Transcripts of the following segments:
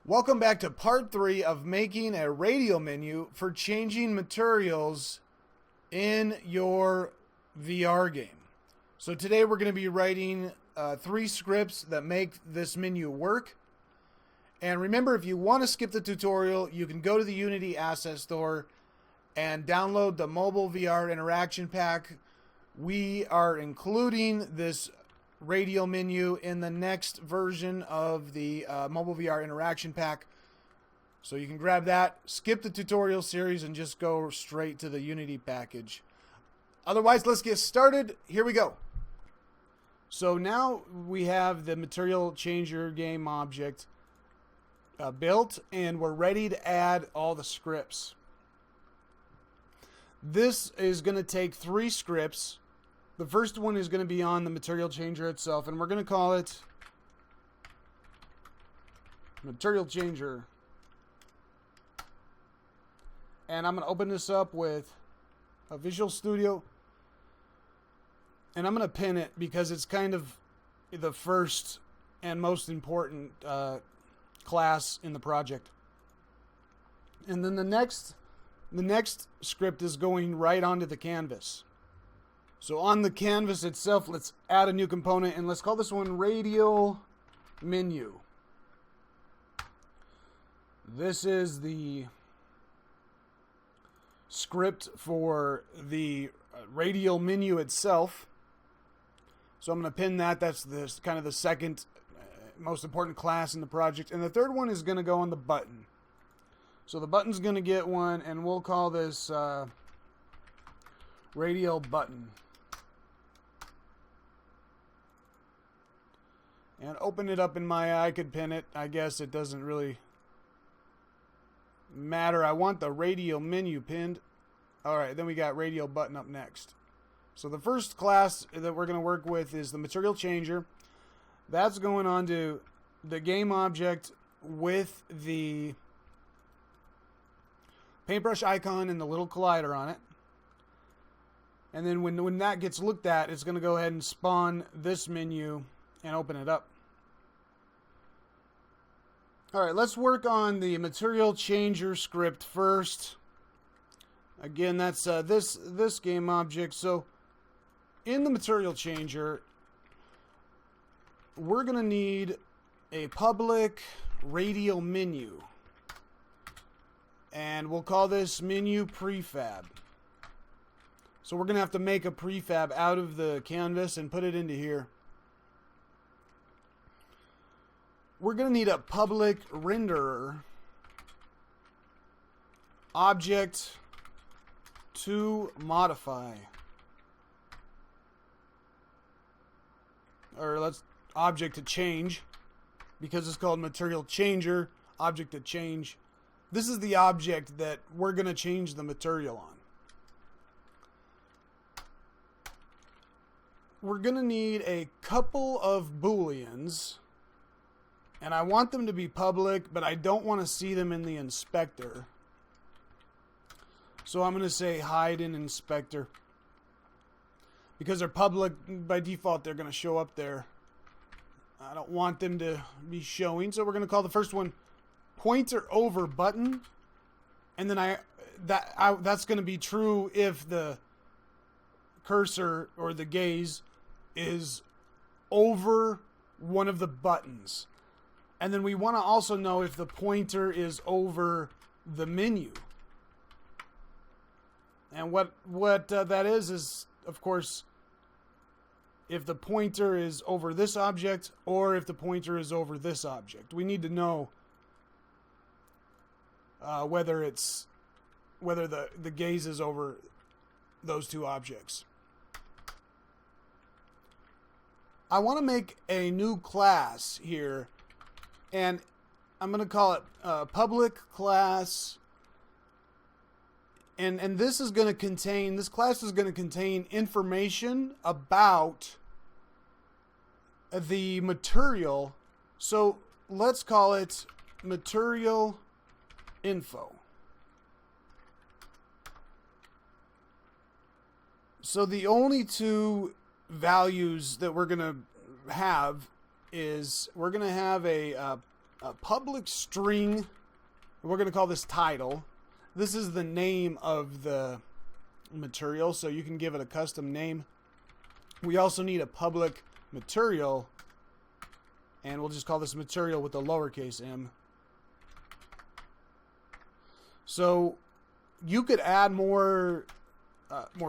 Welcome back to part 3 of making a radial menu for changing materials in your VR game. So today we're going to be writing 3 scripts that make this menu work. And remember, if you want to skip the tutorial, you can go to the Unity Asset Store and download the Mobile VR Interaction Pack. We are including this radial menu in the next version of the Mobile VR Interaction Pack. So you can grab that, skip the tutorial series, and just go straight to the Unity package. Otherwise, let's get started. Here we go. So now we have the material changer game object built, and we're ready to add all the scripts. This is going to take 3 scripts. The first one is going to be on the material changer itself, and we're going to call it material changer. And I'm going to open this up with a Visual Studio, and I'm going to pin it because it's kind of the first and most important class in the project. And then the next script is going right onto the canvas. So on the canvas itself, let's add a new component, and let's call this one Radial Menu. This is the script for the radial menu itself. So I'm going to pin that. That's kind of the second most important class in the project. And the third one is going to go on the button. So the button's going to get one, and we'll call this Radial Button. And open it up in I could pin it. I guess it doesn't really matter. I want the radial menu pinned. Alright, then we got radial button up next. So the first class that we're going to work with is the material changer. That's going on to the game object with the paintbrush icon and the little collider on it. And then when that gets looked at, it's going to go ahead and spawn this menu and open it up. Alright, let's work on the material changer script first. Again, that's this game object. So in the material changer, we're going to need a public radial menu. And we'll call this menu prefab. So we're going to have to make a prefab out of the canvas and put it into here. We're going to need a public renderer object to modify. Or let's object to change, because it's called material changer, object to change. This is the object that we're going to change the material on. We're going to need a couple of booleans. And I want them to be public, but I don't want to see them in the inspector. So I'm going to say hide in inspector. Because they're public, by default, they're going to show up there. I don't want them to be showing. So we're going to call the first one pointer over button. And then that's going to be true if the cursor or the gaze is over one of the buttons. And then we want to also know if the pointer is over the menu. And what that is, of course, if the pointer is over this object or if the pointer is over this object. We need to know whether the gaze is over those two objects. I want to make a new class here. And I'm going to call it public class. And this is going to contain, this class is going to contain information about the material. So let's call it material info. So the only 2 values that we're going to have is we're going to have a a public string. We're going to call this title. This is the name of the material, so you can give it a custom name. We also need a public material, and we'll just call this material with a lowercase m. So you could add more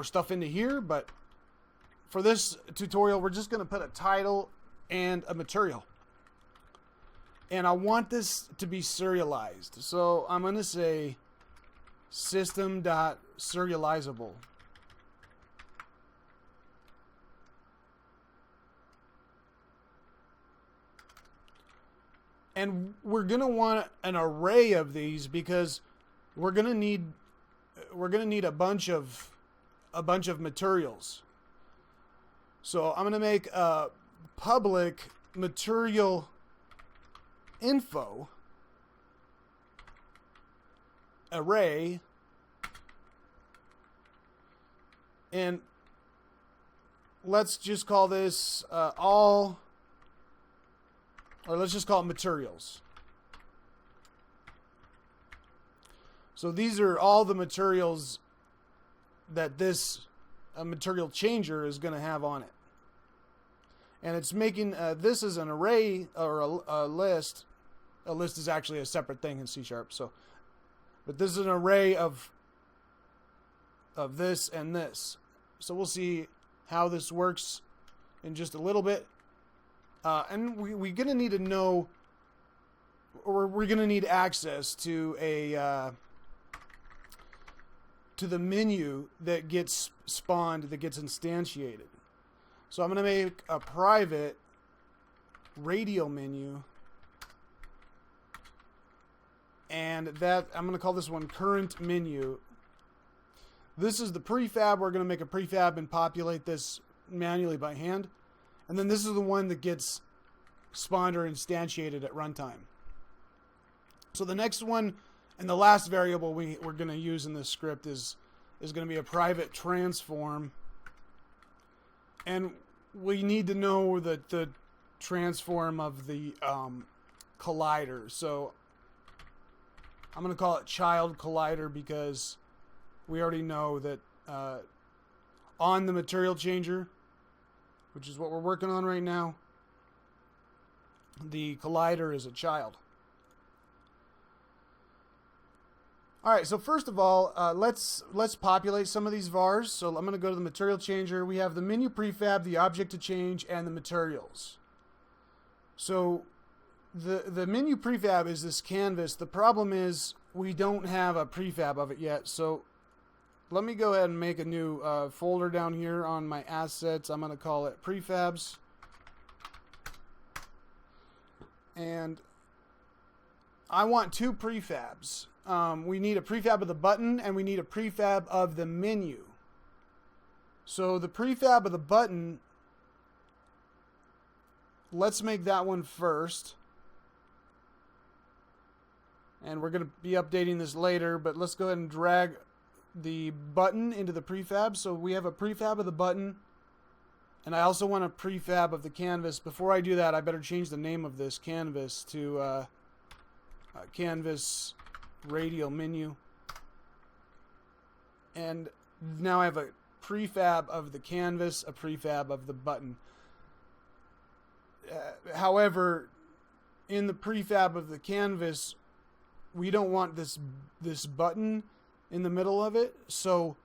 stuff into here, but for this tutorial, we're just going to put a title and a material. And I want this to be serialized. So I'm going to say system.serializable. And we're going to want an array of these because we're going to need a bunch of materials. So I'm going to make a public material info array, and let's just call this all, or let's just call it materials. So these are all the materials that this material changer is going to have on it. And it's making this is an array or a list. A list is actually a separate thing in C#. So, but this is an array of this and this. So we'll see how this works in just a little bit. And we're going to need to know, or we're going to need access to to the menu that gets spawned, that gets instantiated. So I'm going to make a private Radial menu, and that I'm going to call this one current menu. This is the prefab. We're going to make a prefab and populate this manually by hand. And then this is the one that gets spawned or instantiated at runtime. So the next one and the last variable we're going to use in this script is going to be a private transform. And we need to know the transform of the collider. So I'm going to call it child collider because we already know that on the material changer, which is what we're working on right now, the collider is a child. All right, so first of all, let's populate some of these vars. So I'm going to go to the material changer. We have the menu prefab, the object to change, and the materials. So the menu prefab is this canvas. The problem is we don't have a prefab of it yet. So let me go ahead and make a new folder down here on my assets. I'm going to call it prefabs. And I want two prefabs. We need a prefab of the button and we need a prefab of the menu. So the prefab of the button, let's make that one first. And we're going to be updating this later, but let's go ahead and drag the button into the prefab. So we have a prefab of the button, and I also want a prefab of the canvas. Before I do that, I better change the name of this canvas to canvas Radial menu. And now I have a prefab of the canvas, a prefab of the button. However, in the prefab of the canvas, we don't want this button in the middle of it, so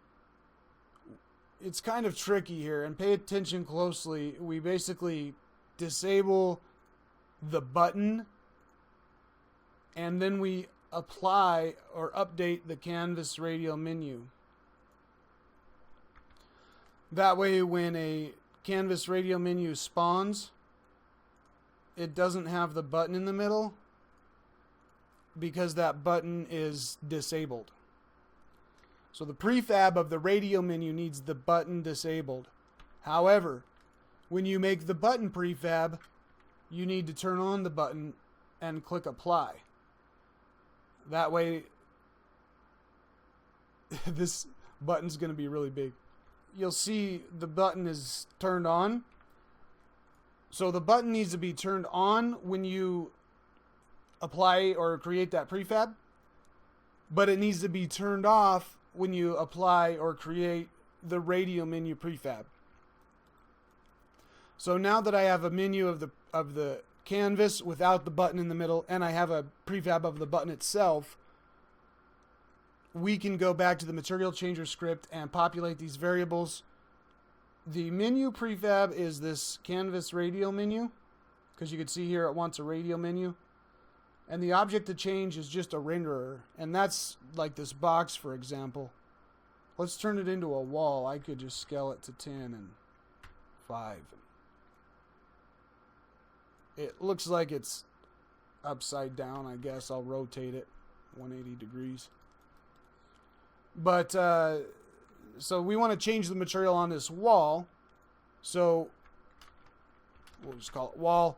it's kind of tricky here, and pay attention closely. We basically disable the button, and then we apply or update the canvas Radial menu. That way, when a canvas Radial menu spawns, it doesn't have the button in the middle because that button is disabled. So the prefab of the Radial menu needs the button disabled. However, when you make the button prefab, you need to turn on the button and click apply. That way, this button's going to be really big. You'll see the button is turned on. So the button needs to be turned on when you apply or create that prefab, but it needs to be turned off when you apply or create the radial menu prefab. So now that I have a menu of the canvas without the button in the middle, and I have a prefab of the button itself, we can go back to the material changer script and populate these variables. The menu prefab is this canvas radial menu, because you can see here it wants a radial menu. And the object to change is just a renderer, and that's like this box, for example. Let's turn it into a wall. I could just scale it to 10 and 5. It looks like it's upside down. I guess I'll rotate it 180 degrees. But so we want to change the material on this wall. So we'll just call it wall.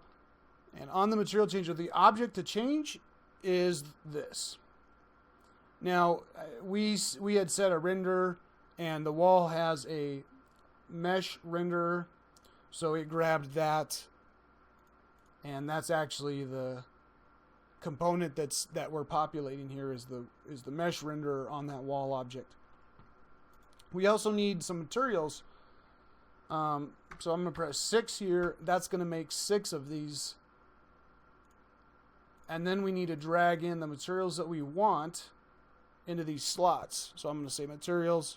And on the material changer, the object to change is this. Now, we had set a renderer, and the wall has a mesh renderer, so it grabbed that, and that's actually the component that we're populating here is the mesh renderer on that wall object. We also need some materials, so I'm going to press 6 here. That's going to make 6 of these. And then we need to drag in the materials that we want into these slots. So I'm going to say materials.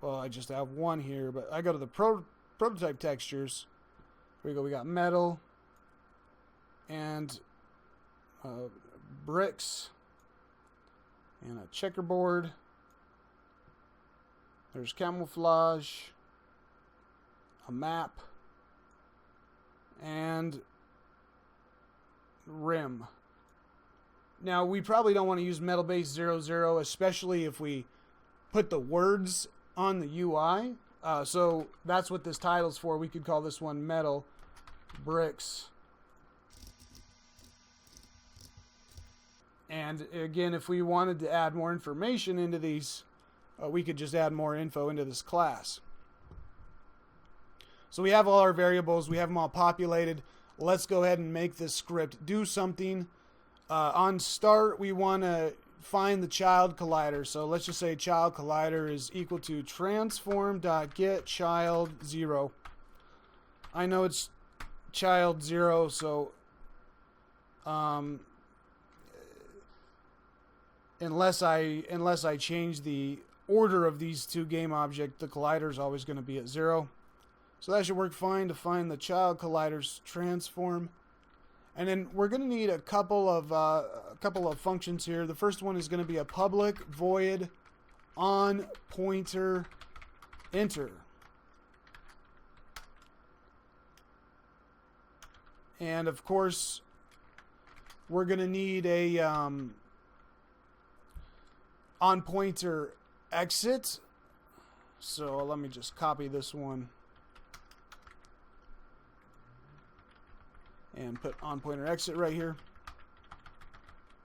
Well, I just have one here, but I go to the prototype textures. Here we go. We got metal and bricks and a checkerboard. There's camouflage, a map, and rim. Now, we probably don't want to use metal base 00, especially if we put the words on the UI. So that's what this title's for. We could call this one metal bricks. And again, if we wanted to add more information into these, we could just add more info into this class. So we have all our variables. We have them all populated. Let's go ahead and make this script do something. On start, we want to find the child collider. So let's just say child collider is equal to transform.getChild0. I know it's child 0, so unless I change the order of these two game objects, the collider is always going to be at 0. So that should work fine to find the child collider's transform. And then we're going to need a couple of functions here. The first one is going to be a public void on pointer enter. And of course, we're going to need a on pointer exit. So let me just copy this one and put on pointer exit right here.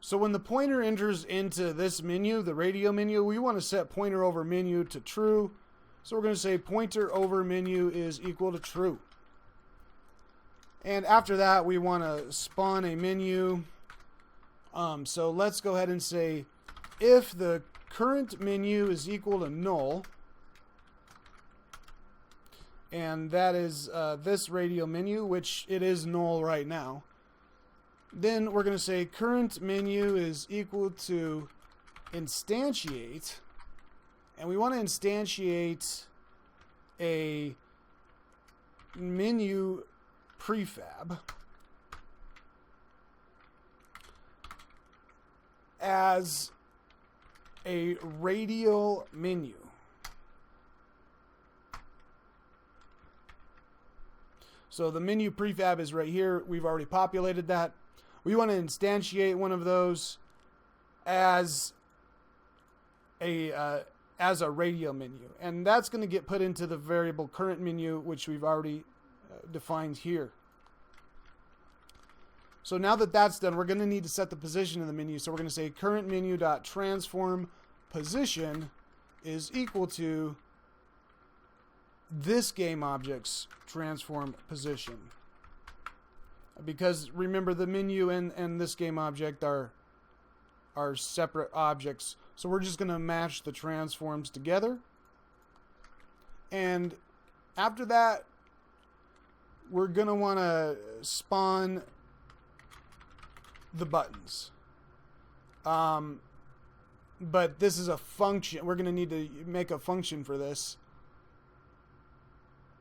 So when the pointer enters into this menu, the radial menu, we want to set pointer over menu to true. So we're going to say pointer over menu is equal to true. And after that, we want to spawn a menu. So let's go ahead and say if the current menu is equal to null, and that is this radial menu, which it is null right now. Then we're going to say current menu is equal to instantiate, and we want to instantiate a menu prefab as a radial menu. So the menu prefab is right here. We've already populated that. We want to instantiate one of those as a radial menu. And that's going to get put into the variable current menu, which we've already defined here. So now that that's done, we're going to need to set the position of the menu. So we're going to say current menu.transform position is equal to this game object's transform position. because remember the menu and this game object are separate objects. So we're just going to match the transforms together. And after that, we're going to want to spawn the buttons. But this is a function. We're going to need to make a function for this.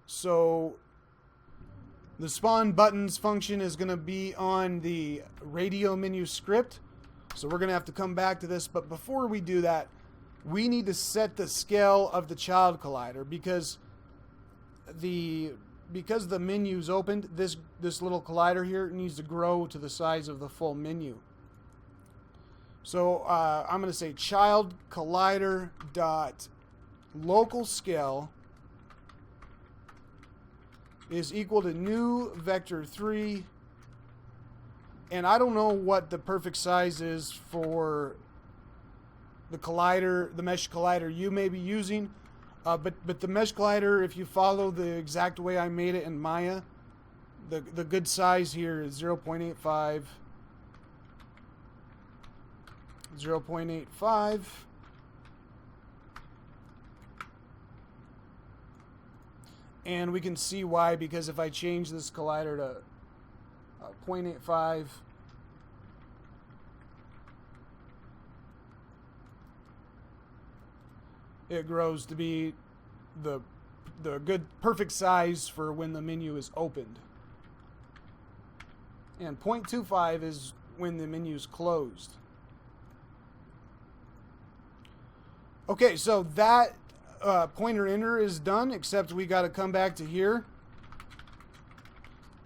So the spawn buttons function is going to be on the Radial menu script. So we're going to have to come back to this. But before we do that, we need to set the scale of the child collider because the menu's opened, this little collider here needs to grow to the size of the full menu. So I'm going to say child collider dot local scale is equal to new vector 3, and I don't know what the perfect size is for the collider, the mesh collider you may be using, but the mesh collider, if you follow the exact way I made it in Maya, the good size here is 0.85. 0.85. And we can see why, because if I change this collider to 0.85, it grows to be the good perfect size for when the menu is opened. And 0.25 is when the menu is closed. Okay, so that pointer enter is done, except we got to come back to here.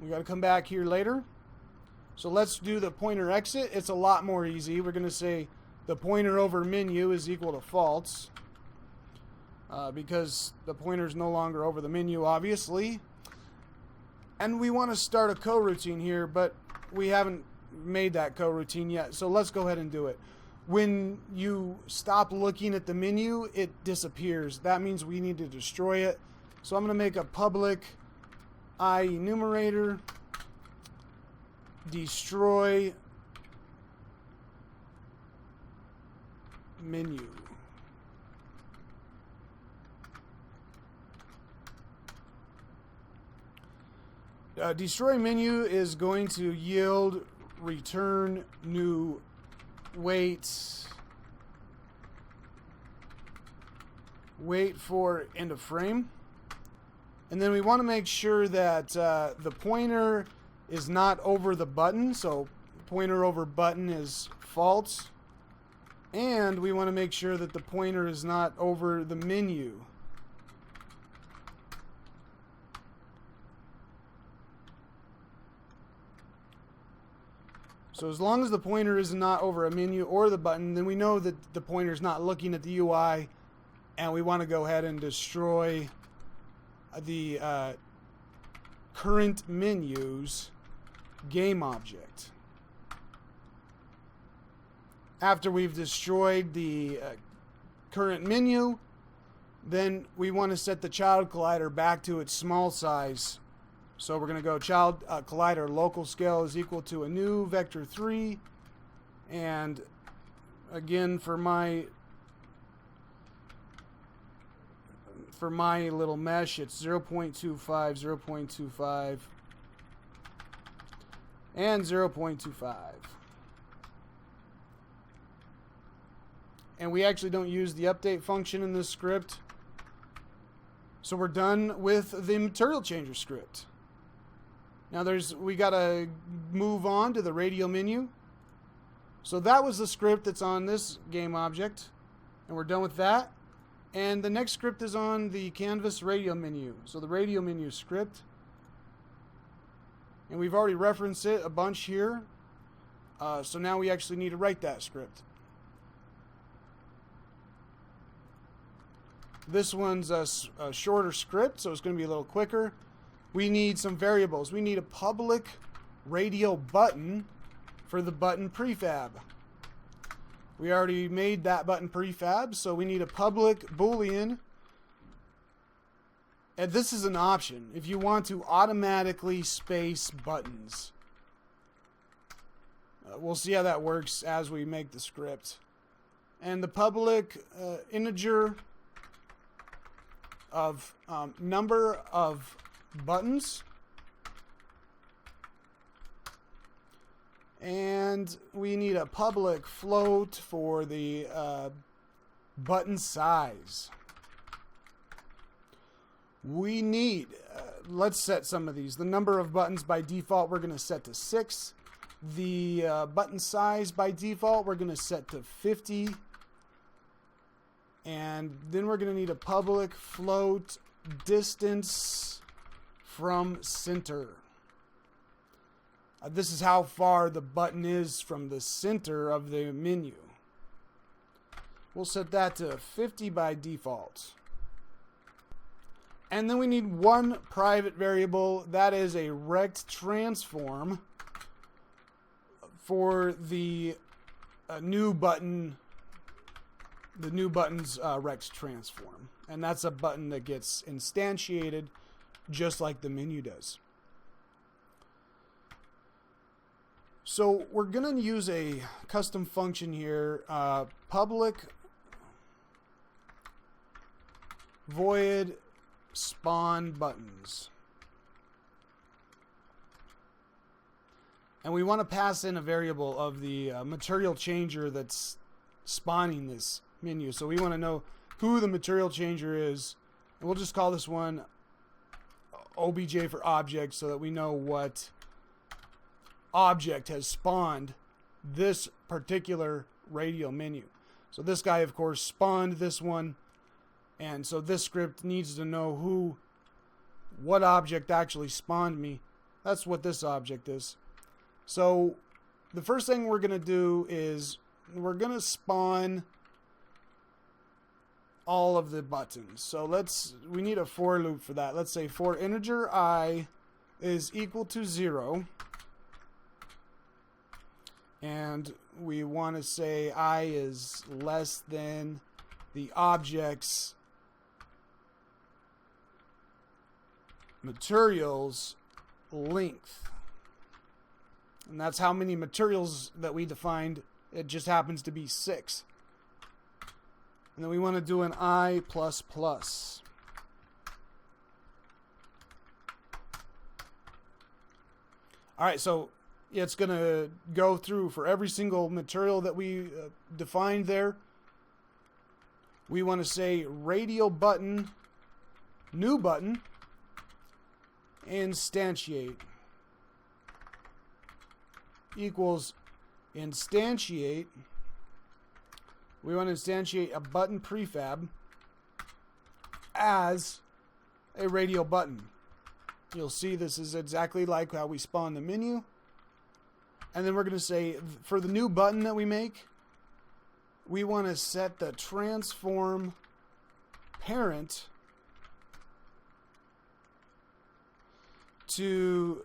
We got to come back here later. So let's do the pointer exit. It's a lot more easy. We're going to say the pointer over menu is equal to false, because the pointer is no longer over the menu, obviously. And we want to start a coroutine here, but we haven't made that coroutine yet. So let's go ahead and do it. When you stop looking at the menu, it disappears. That means we need to destroy it. So I'm going to make a public enumerator destroy menu. Destroy menu is going to yield return new wait for end of frame. And then we want to make sure that the pointer is not over the button, so pointer over button is false. And we want to make sure that the pointer is not over the menu. So as long as the pointer is not over a menu or the button, then we know that the pointer is not looking at the UI, and we want to go ahead and destroy the current menu's game object. After we've destroyed the current menu, then we want to set the child collider back to its small size. So we're going to go child collider local scale is equal to a new vector 3, and again for my little mesh it's 0.25, 0.25, and 0.25. And we actually don't use the update function in this script. So we're done with the material changer script. Now we gotta move on to the radial menu. So that was the script that's on this game object, and we're done with that. And the next script is on the canvas radial menu. So the radial menu script, and we've already referenced it a bunch here. So now we actually need to write that script. This one's a shorter script, so it's going to be a little quicker. We need some variables. We need a public radial button for the button prefab. We already made that button prefab, so we need a public boolean. And this is an option if you want to automatically space buttons. We'll see how that works as we make the script. And the public integer of number of buttons. And we need a public float for the button size. We need, let's set some of these. The number of buttons by default we're going to set to 6. The button size by default we're going to set to 50. And then we're going to need a public float distance from center. This is how far the button is from the center of the menu. We'll set that to 50 by default. And then we need one private variable, that is a rect transform for the new button, the new button's rect transform. And that's a button that gets instantiated just like the menu does. So we're going to use a custom function here, public void spawn buttons. And we want to pass in a variable of the material changer that's spawning this menu. So we want to know who the material changer is. And we'll just call this one obj for object so that we know what object has spawned this particular radial menu. So this guy, of course, spawned this one. And so this script needs to know what object actually spawned me. That's what this object is. So the first thing we're going to do is we're going to spawn all of the buttons. So we need a for loop for that. Let's say for integer I is equal to 0. And we want to say I is less than the object's materials length. And that's how many materials that we defined. It just happens to be 6. And then we want to do an I++. Alright, so it's going to go through for every single material that we defined there. We want to say radial button, new button, instantiate equals instantiate. We want to instantiate a button prefab as a radial button. You'll see this is exactly like how we spawn the menu. And then we're going to say for the new button that we make, we want to set the transform parent to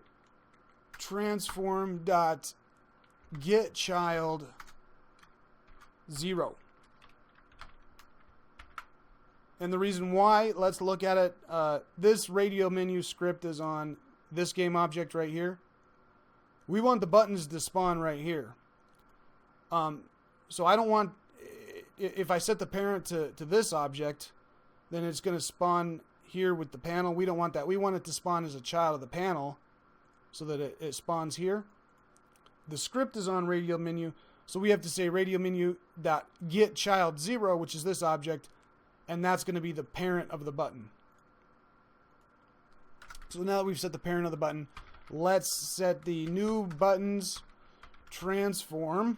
transform.getChild 0. And the reason why, let's look at it. This radio menu script is on this game object right here. We want the buttons to spawn right here. So I don't want, if I set the parent to this object, then it's going to spawn here with the panel. We don't want that. We want it to spawn as a child of the panel so that it spawns here. The script is on radial menu, so we have to say radial menu.getChild 0, which is this object, and that's going to be the parent of the button. So now that we've set the parent of the button, let's set the new buttons transform.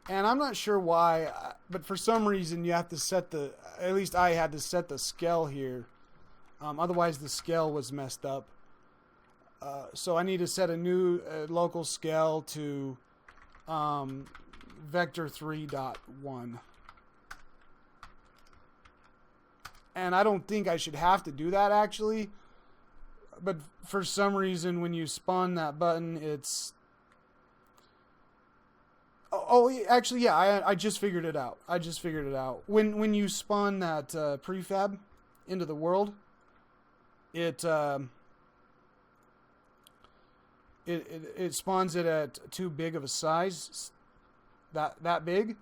And I'm not sure why, but for some reason you have to set at least I had to set the scale here. Otherwise the scale was messed up. So I need to set a new local scale to vector 3.1. And I don't think I should have to do that actually. But for some reason when you spawn that button, it's... Oh, actually, yeah, I just figured it out. When you spawn that prefab into the world, it it spawns it at too big of a size, that big,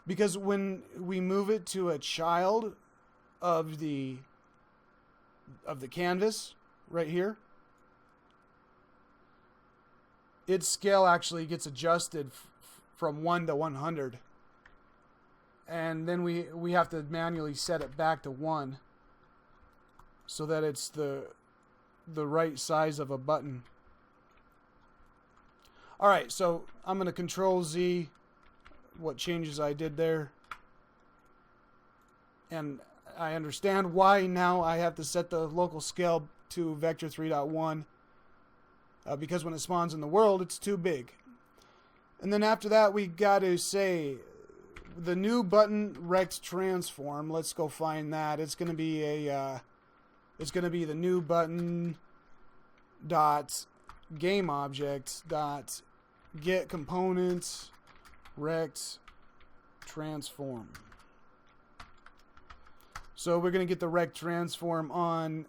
because when we move it to a child of the canvas right here, its scale actually gets adjusted from 1 to 100, and then we have to manually set it back to 1 so that it's the right size of a button. All right, so I'm going to Control Z what changes I did there, and I understand why now I have to set the local scale to vector 3.1 because when it spawns in the world, it's too big. And then after that, we got to say the new button rect transform. Let's go find that. It's going to be the new button dot game object dot get components rect transform. So we're going to get the rect transform on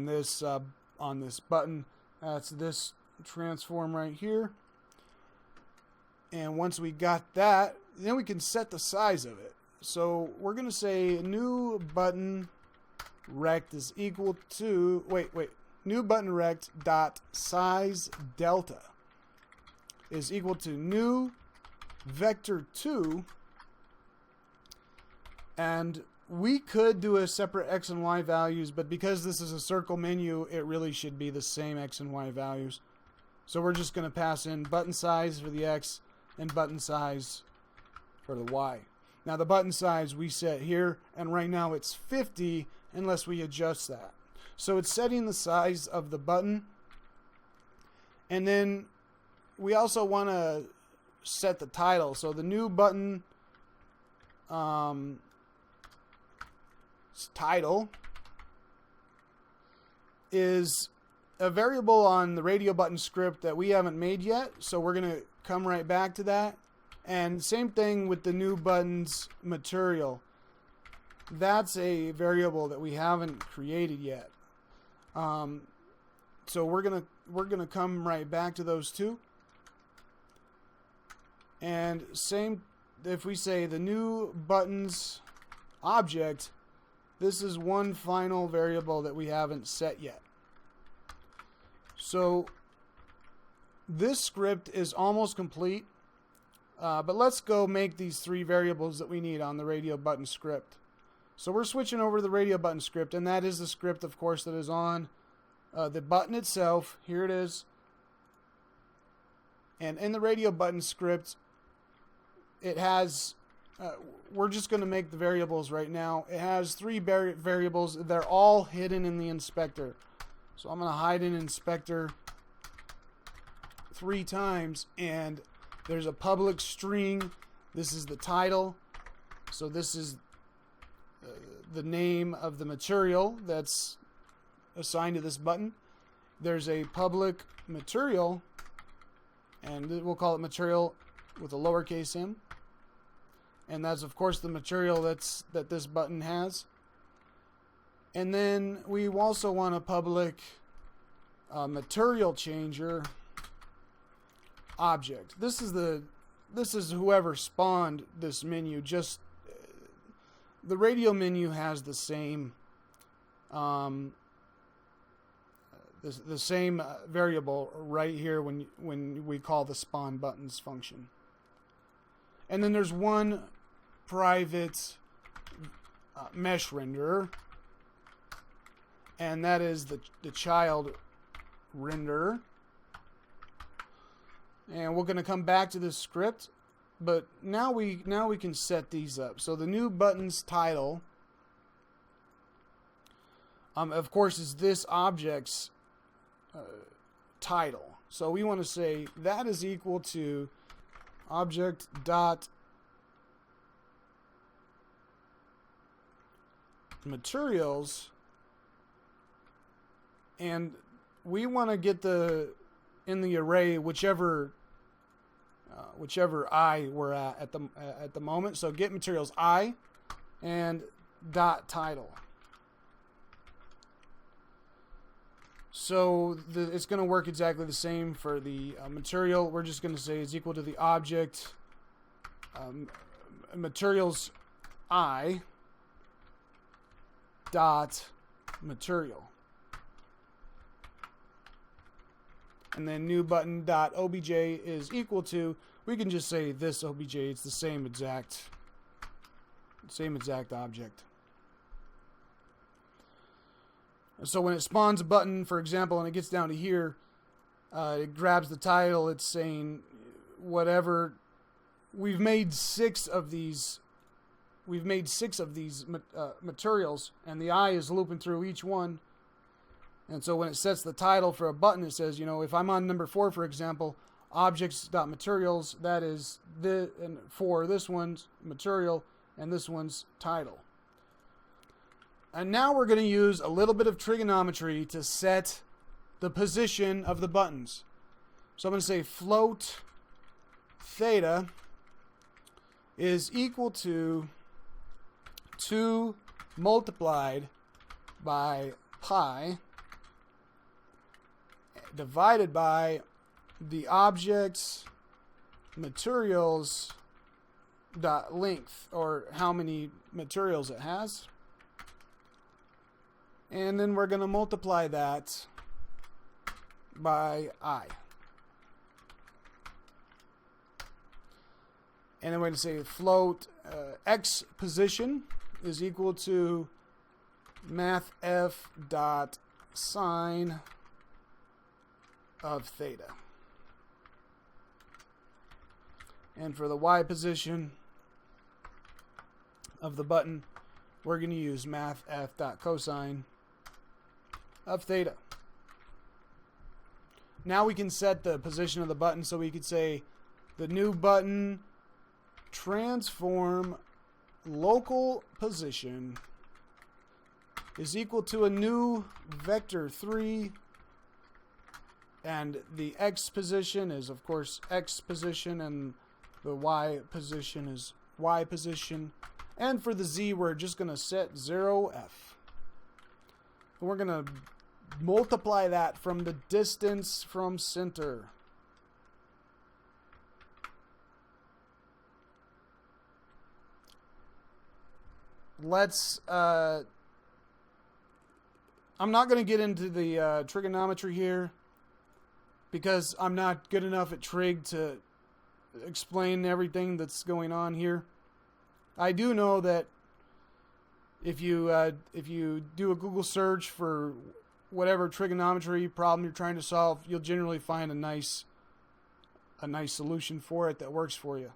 this button. That's this transform right here. And once we got that, then we can set the size of it. So we're going to say new button rect is equal to new button rect dot size delta is equal to new vector 2, and we could do a separate x and y values, but because this is a circle menu, it really should be the same x and y values. So we're just going to pass in button size for the x and button size for the y. Now the button size we set here, and right now it's 50 unless we adjust that. So it's setting the size of the button, and then we also want to set the title. So the new button title is a variable on the radio button script that we haven't made yet, so we're going to come right back to that. And same thing with the new buttons material. That's a variable that we haven't created yet. So we're gonna come right back to those two. And same, if we say the new buttons object, this is one final variable that we haven't set yet. So this script is almost complete, but let's go make these 3 variables that we need on the radio button script. So we're switching over to the radio button script, and that is the script, of course, that is on the button itself. Here it is. And in the radio button script, it has, we're just going to make the variables right now. It has 3 variables. They're all hidden in the inspector. So I'm going to hide in inspector 3 times, and there's a public string. This is the title. So this is the name of the material that's assigned to this button. There's a public material, and we'll call it material with a lowercase m. And that's, of course, the material that this button has. And then we also want a public material changer object. This is whoever spawned this menu. Just the radio menu has the same the same variable right here when we call the spawn buttons function. And then there's one private mesh renderer, and that is the child renderer. And we're going to come back to this script, but now we can set these up. So the new buttons title, of course, is this object's title. So we want to say that is equal to object dot materials, and we want to get in the array whichever I we're at the moment. So get materials I and dot title. So it's going to work exactly the same for the material. We're just going to say is equal to the object materials I dot material. And then new button dot obj is equal to, we can just say this obj, it's the same exact object. So when it spawns a button, for example, and it gets down to here, it grabs the title, it's saying whatever. We've made six of these materials, and the eye is looping through each one. And so when it sets the title for a button, it says, you know, if I'm on number 4, for example, objects.materials, that is and for this one's material and this one's title. And now we're going to use a little bit of trigonometry to set the position of the buttons. So I'm going to say float theta is equal to 2 multiplied by pi divided by the object's materials dot length, or how many materials it has. And then we're going to multiply that by I. And then we're going to say float x position is equal to math f dot sine of theta. And for the y position of the button, we're going to use math f dot cosine of theta. Now we can set the position of the button, so we could say the new button transform local position is equal to a new vector 3, and the x position is of course x position, and the y position is y position, and for the z we're just going to set 0f. And we're going to multiply that from the distance from center. Let's I'm not going to get into the trigonometry here because I'm not good enough at trig to explain everything that's going on here. I do know that if you do a Google search for whatever trigonometry problem you're trying to solve, you'll generally find a nice solution for it that works for you.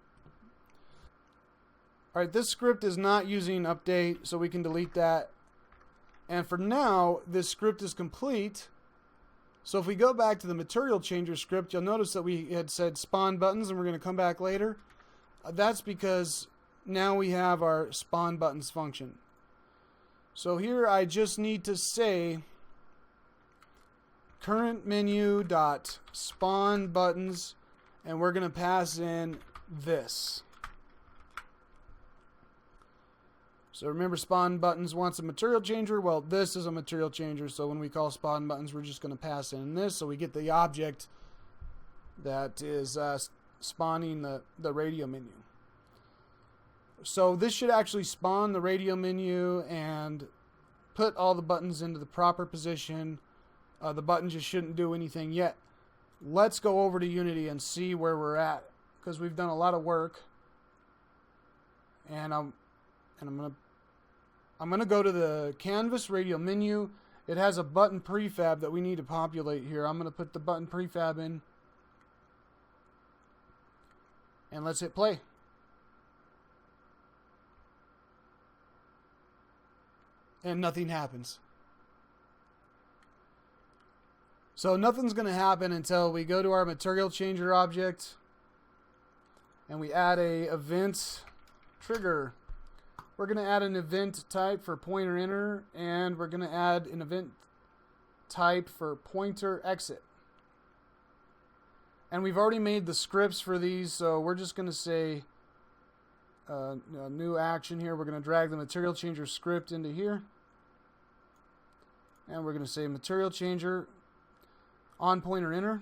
All right, this script is not using update, so we can delete that. And for now, this script is complete. So if we go back to the material changer script, you'll notice that we had said spawn buttons, and we're going to come back later. That's because now we have our spawn buttons function. So here I just need to say current menu dot spawn buttons, and we're going to pass in this. So remember, spawn buttons wants a material changer. Well, this is a material changer, so when we call spawn buttons, we're just going to pass in this, so we get the object that is spawning the radio menu. So this should actually spawn the radio menu and put all the buttons into the proper position. The button just shouldn't do anything yet. Let's go over to Unity and see where we're at, because we've done a lot of work. And I'm gonna go to the canvas radio menu. It has a button prefab that we need to populate here. I'm gonna put the button prefab in, and let's hit play. And nothing happens. So nothing's going to happen until we go to our material changer object and we add a event trigger. We're going to add an event type for pointer enter, and we're going to add an event type for pointer exit. And we've already made the scripts for these, so we're just going to say a new action here. We're going to drag the material changer script into here. And we're going to say material changer on pointer enter,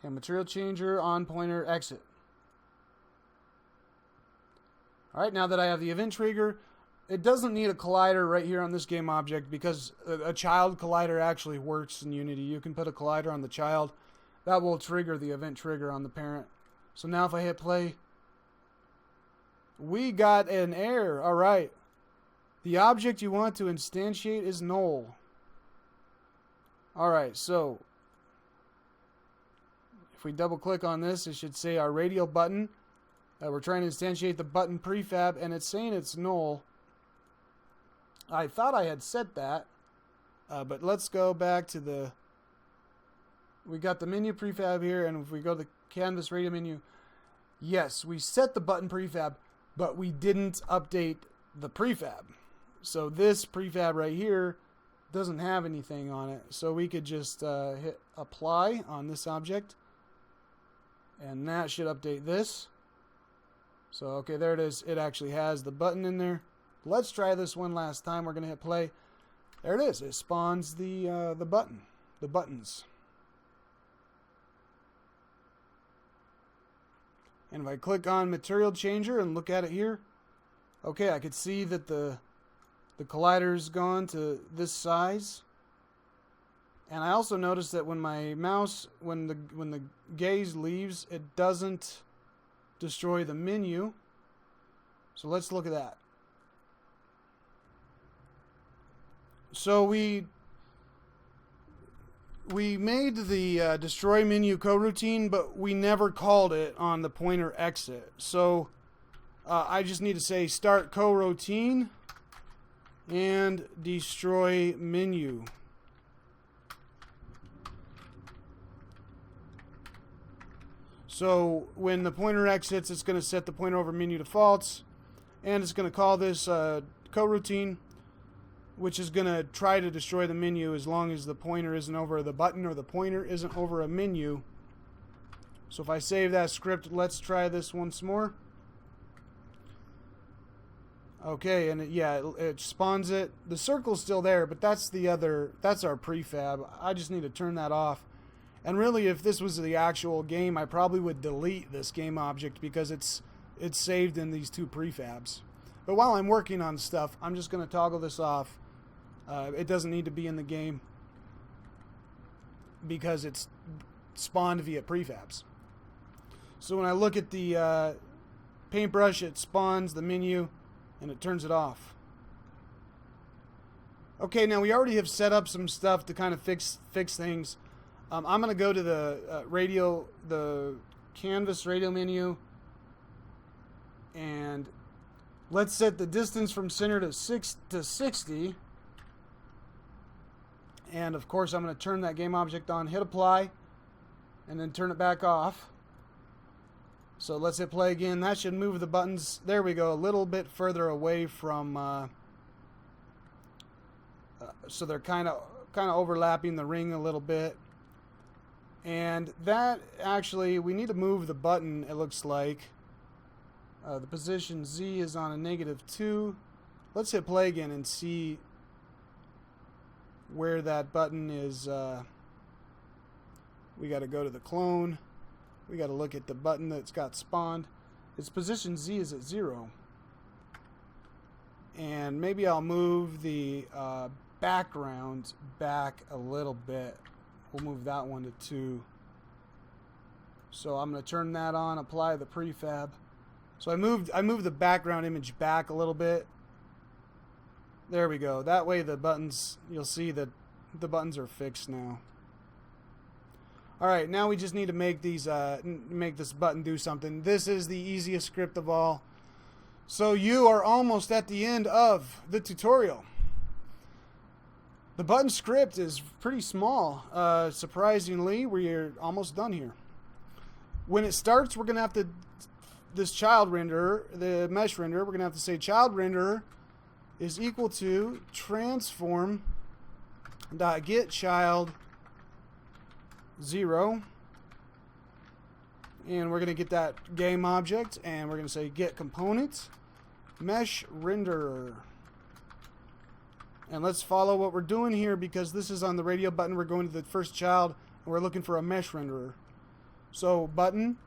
and material changer, on pointer exit. Alright, now that I have the event trigger, it doesn't need a collider right here on this game object because a child collider actually works in Unity. You can put a collider on the child. That will trigger the event trigger on the parent. So now if I hit play, we got an error. Alright. The object you want to instantiate is null. Alright, so if we double click on this, it should say our radial button. We're trying to instantiate the button prefab, and it's saying it's null. I thought I had set that, but let's go back to the... We got the menu prefab here, and if we go to the canvas radial menu, yes, we set the button prefab, but we didn't update the prefab. So this prefab right here doesn't have anything on it. So we could just hit apply on this object, and that should update this. So okay, there it is. It actually has the button in there. Let's try this one last time. We're gonna hit play. There it is. It spawns the buttons. And if I click on material changer and look at it here, okay, I could see that the collider's gone to this size. And I also noticed that when my mouse, when the gaze leaves, it doesn't destroy the menu. So let's look at that. So we made the destroy menu coroutine, but we never called it on the pointer exit. So I just need to say start coroutine and destroy menu. So when the pointer exits, it's going to set the pointer over menu to false, and it's going to call this coroutine, which is going to try to destroy the menu as long as the pointer isn't over the button or the pointer isn't over a menu. So if I save that script, let's try this once more. Okay, and it spawns it. The circle's still there, but that's our prefab. I just need to turn that off. And really, if this was the actual game, I probably would delete this game object because it's saved in these two prefabs. But while I'm working on stuff, I'm just going to toggle this off. It doesn't need to be in the game because it's spawned via prefabs. So when I look at the paintbrush, it spawns the menu and it turns it off. Okay, now we already have set up some stuff to kind of fix things. I'm going to go to the canvas radial menu, and let's set the distance from center to 60. And of course, I'm going to turn that game object on, hit apply, and then turn it back off. So let's hit play again. That should move the buttons, there we go, a little bit further away from, so they're kind of overlapping the ring a little bit. And that actually, we need to move the button, it looks like. The position Z is on a -2. Let's hit play again and see where that button is. We got to go to the clone. We got to look at the button that's got spawned. Its position Z is at 0. And maybe I'll move the background back a little bit. We'll move that one to 2. So I'm going to turn that on, apply the prefab. So I moved the background image back a little bit. There we go. That way the buttons, you'll see that the buttons are fixed now. All right, now we just need to make these make this button do something. This is the easiest script of all. So you are almost at the end of the tutorial. The button script is pretty small. Surprisingly, we're almost done here. When it starts, we're going to have to, this child renderer, the mesh renderer, we're going to have to say child renderer is equal to transform.getChild 0. And we're going to get that game object, and we're going to say get component mesh renderer. And let's follow what we're doing here, because this is on the Radial button. We're going to the first child, and we're looking for a mesh renderer. So button,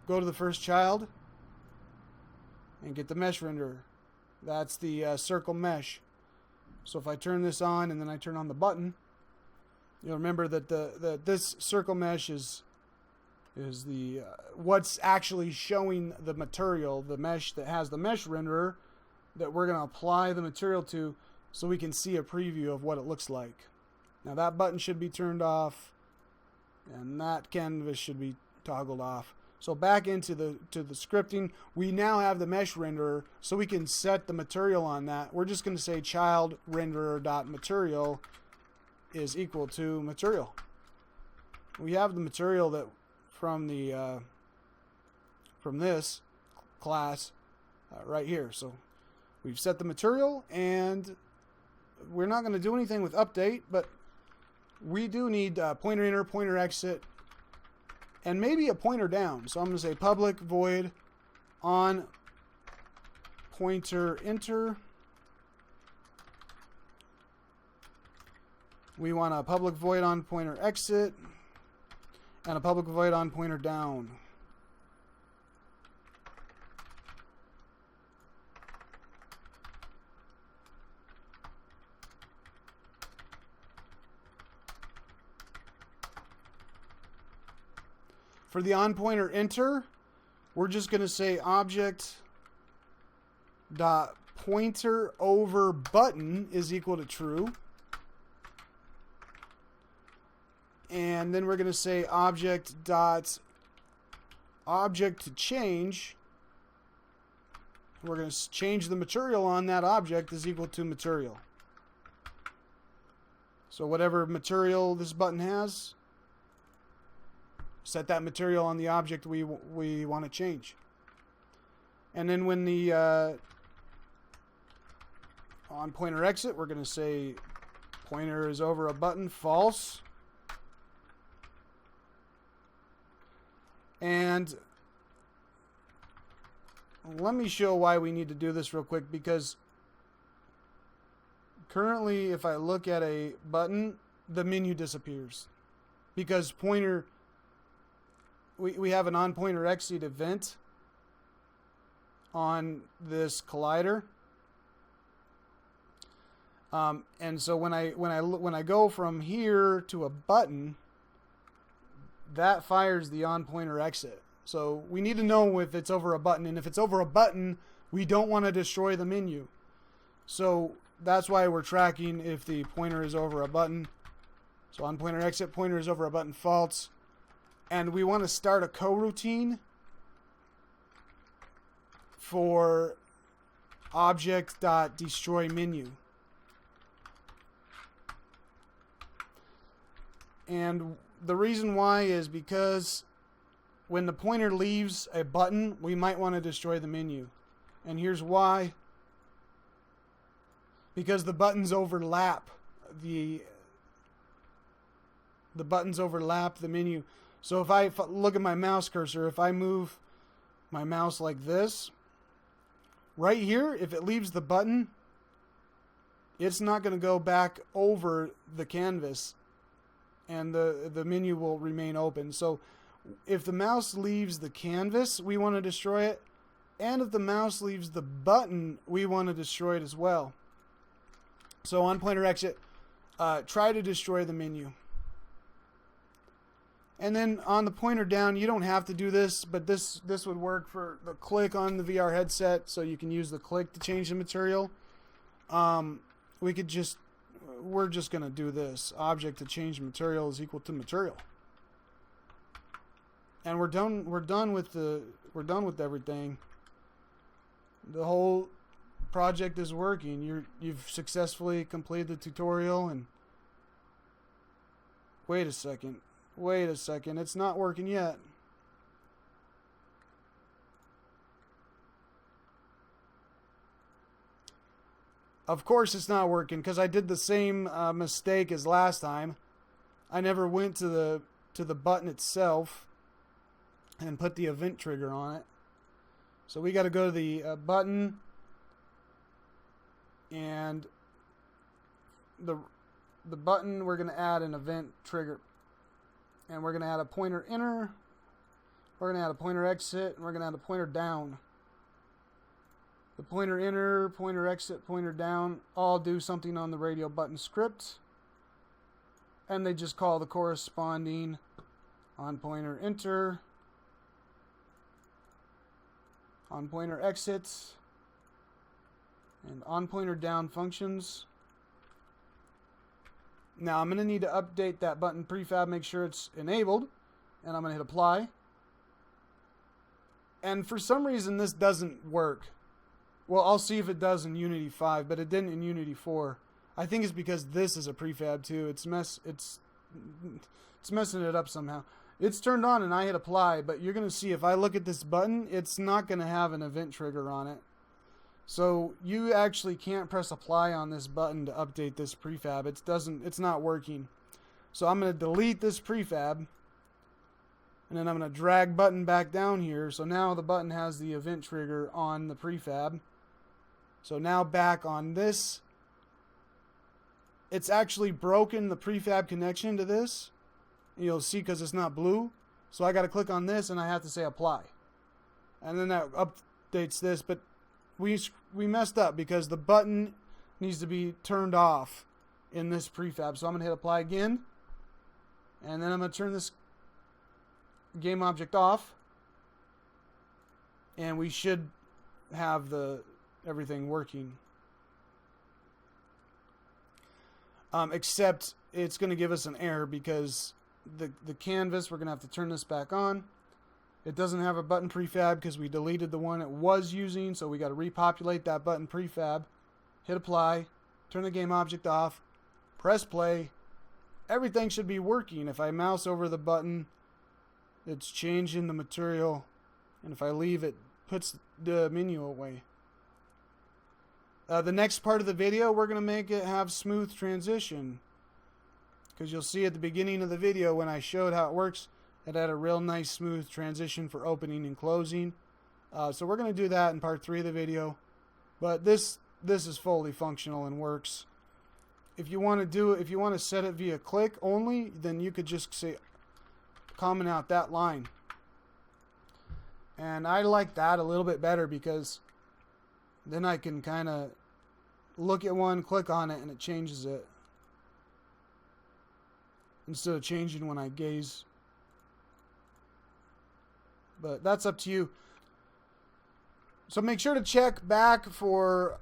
go to the first child, and get the mesh renderer. That's the circle mesh. So if I turn this on and then I turn on the button, you'll remember that this circle mesh is the what's actually showing the material, the mesh that has the mesh renderer that we're going to apply the material to, so we can see a preview of what it looks like. Now that button should be turned off, and that canvas should be toggled off. So back into the scripting, we now have the mesh renderer, so we can set the material on that. We're just going to say child renderer.material is equal to material. We have the material that from this class right here. So we've set the material, and we're not going to do anything with update, but we do need pointer enter, pointer exit, and maybe a pointer down. So I'm going to say public void on pointer enter. We want a public void on pointer exit and a public void on pointer down. For the on pointer enter, we're just going to say object dot pointer over button is equal to true. And then we're going to say object to change. We're going to change the material on that object is equal to material. So whatever material this button has, set that material on the object we want to change. And then when the on pointer exit, we're going to say pointer is over a button, false. And let me show why we need to do this real quick, because currently if I look at a button, the menu disappears. Because pointer, we have an on pointer exit event on this collider. And so when I go from here to a button, that fires the on pointer exit. So we need to know if it's over a button, and if it's over a button, we don't want to destroy the menu. So that's why we're tracking if the pointer is over a button. So on pointer exit, pointer is over a button, false. And we want to start a coroutine for object.destroy menu. And the reason why is because when the pointer leaves a button, we might want to destroy the menu. And here's why. Because the buttons overlap the buttons overlap the menu. So if I look at my mouse cursor, if I move my mouse like this, right here, if it leaves the button, it's not going to go back over the canvas, and the menu will remain open. So if the mouse leaves the canvas, we want to destroy it. And if the mouse leaves the button, we want to destroy it as well. So on pointer exit, try to destroy the menu. And then on the pointer down, you don't have to do this, but this would work for the click on the VR headset, so you can use the click to change the material. We're just going to do this. Object to change material is equal to material. And we're done with everything. The whole project is working. You've successfully completed the tutorial. And wait a second, it's not working yet. Of course it's not working, because I did the same mistake as last time. I never went to the button itself and put the event trigger on it. So we got to go to the button And the button, we're going to add an event trigger. And we're going to add a pointer enter. We're going to add a pointer exit. And we're going to add a pointer down. The pointer enter, pointer exit, pointer down all do something on the radial button script. And they just call the corresponding on pointer enter, on pointer exit, and on pointer down functions. Now I'm going to need to update that button prefab, make sure it's enabled, and I'm going to hit apply. And for some reason this doesn't work. Well, I'll see if it does in Unity 5, but it didn't in Unity 4. I think it's because this is a prefab too. It's messing it up somehow. It's turned on and I hit apply, but you're going to see if I look at this button, it's not going to have an event trigger on it. So you actually can't press apply on this button to update this prefab. It's not working. So I'm going to delete this prefab, and then I'm going to drag button back down here. So now the button has the event trigger on the prefab. So now back on this, it's actually broken the prefab connection to this. You'll see because it's not blue. So I got to click on this and I have to say apply. And then that updates this, but we messed up because the button needs to be turned off in this prefab. So I'm going to hit apply again. And then I'm going to turn this game object off. And we should have everything working. Except it's going to give us an error because the canvas, we're going to have to turn this back on. It doesn't have a button prefab because we deleted the one it was using, so we got to repopulate that button prefab. Hit apply, turn the game object off, press play. Everything should be working. If I mouse over the button, it's changing the material, and if I leave, it puts the menu away. The next part of the video, we're going to make it have smooth transition. Because you'll see at the beginning of the video when I showed how it works, it had a real nice smooth transition for opening and closing. So we're going to do that in part 3 of the video. But this is fully functional and works. If you want to set it via click only, then you could just say, comment out that line. And I like that a little bit better because then I can kind of look at one, click on it, and it changes it. Instead of changing when I gaze. But that's up to you. So make sure to check back for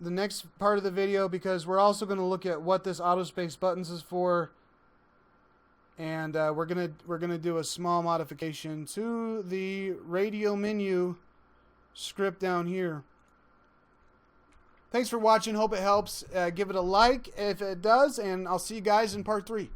the next part of the video because we're also going to look at what this autospace buttons is for. And we're gonna do a small modification to the radial menu script down here. Thanks for watching. Hope it helps. Give it a like if it does, and I'll see you guys in part 3.